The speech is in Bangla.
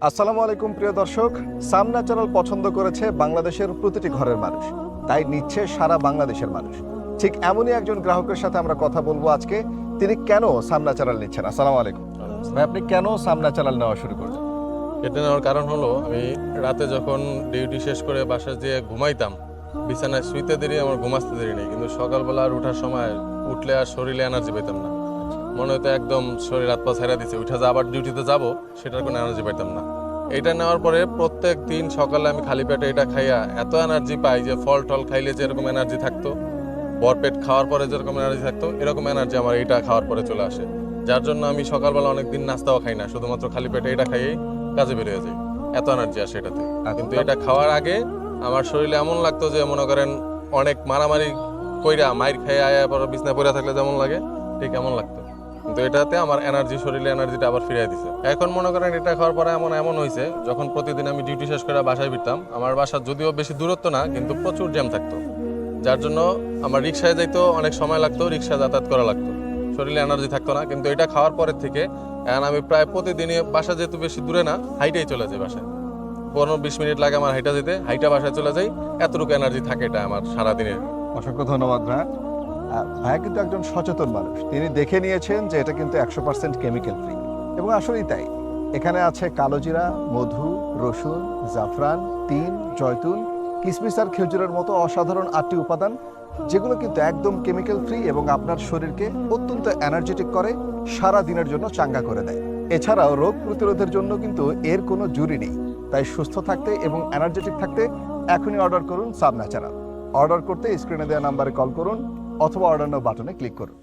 আসসালামু আলাইকুম প্রিয় দর্শক। সাম ন্যাচারাল পছন্দ করেছে বাংলাদেশের প্রতিটি ঘরের মানুষ, তাই নিচ্ছে সারা বাংলাদেশের মানুষ। ঠিক এমনই একজন গ্রাহকের সাথে আমরা কথা বলবো আজকে। তিনি কেন সাম ন্যাচারাল নিচ্ছেন। আসসালামু আলাইকুম ভাই, আপনি কেন সাম ন্যাচারাল নেওয়া শুরু করলেন? এটা নেওয়ার কারণ হলো আমি রাতে যখন ডিউটি শেষ করে বাসায় যেয়ে ঘুমাইতাম, বিছানায় শুইতে দেরি আমার ঘুমাতে দেরি নেই, কিন্তু সকালবেলা আর উঠার সময় উঠলে আর শরীরে এনার্জি পেতাম না। মনে হতো একদম শরীর হাত পা ছেড়ে দিছে, উঠে যে আবার ডিউটিতে যাব সেটার কোনো এনার্জি পাইতাম না। এটা নেওয়ার পরে প্রত্যেক দিন সকালে আমি খালি পেটে এটা খাইয়া এত এনার্জি পাই যে ফল টল খাইলে যেরকম এনার্জি থাকতো, ভরপেট খাওয়ার পরে যেরকম এনার্জি থাকতো, এরকম এনার্জি আমার এটা খাওয়ার পরে চলে আসে। যার জন্য আমি সকালবেলা অনেকদিন নাস্তাও খাই না, শুধুমাত্র খালি পেটে এটা খাইয়েই কাজে বেরিয়ে যাই, এত এনার্জি আসে এটাতে। কিন্তু এটা খাওয়ার আগে আমার শরীরে এমন লাগতো যে মনে করেন অনেক মারামারি কইরা মাইর খেয়ে আয়া পর বিছনা পড়ে থাকলে যেমন লাগে ঠিক এমন লাগতো, কিন্তু এটাতে আমার এনার্জি, শরীরে এনার্জিটা আবার ফিরিয়ে দিছে। এখন মনে করেন এটা খাওয়ার পরে এমন হয়েছে, যখন প্রতিদিন আমি ডিউটি শেষ করে বাসায় ফিরতাম, আমার বাসা যদিও বেশি দূরত্ব না কিন্তু প্রচুর জ্যাম থাকতো, যার জন্য আমার রিক্সায় যাইতো অনেক সময় লাগতো, রিক্সা যাতায়াত করা লাগতো, শরীরে এনার্জি থাকতো না। কিন্তু এটা খাওয়ার পরের থেকে এখন আমি প্রায় প্রতিদিনই বাসা যেহেতু বেশি দূরে না, হাইটেই চলে যাই বাসায়। 15-20 মিনিট লাগে আমার হাইটা যেতে, হাইটা বাসায় চলে যাই, এতটুকু এনার্জি থাকে এটা আমার সারাদিনের। অসংখ্য ধন্যবাদ ভাইয়া। ভাইয়া কিন্তু একজন সচেতন মানুষ, তিনি দেখে নিয়েছেন যে এটা কিন্তু 100% কেমিক্যাল ফ্রি, এবং আসলেই তাই। এখানে আছে কালোজিরা, মধু, রসুন, জাফরান, তিন, জয়তুন, কিসমিস আর খেজুরের মতো অসাধারণ 8টি উপাদান, যেগুলো কিন্তু একদম কেমিক্যাল ফ্রি এবং আপনার শরীরকে অত্যন্ত এনার্জেটিক করে, সারা দিনের জন্য চাঙ্গা করে দেয়। এছাড়াও রোগ প্রতিরোধের জন্য কিন্তু এর কোনো জুরি নেই। তাই সুস্থ থাকতে এবং এনার্জেটিক থাকতে এখনই অর্ডার করুন সাম ন্যাচারাল। অর্ডার করতে স্ক্রিনে দেওয়া নাম্বারে কল করুন অথবা অর্ডার নাও বাটনে ক্লিক করুন।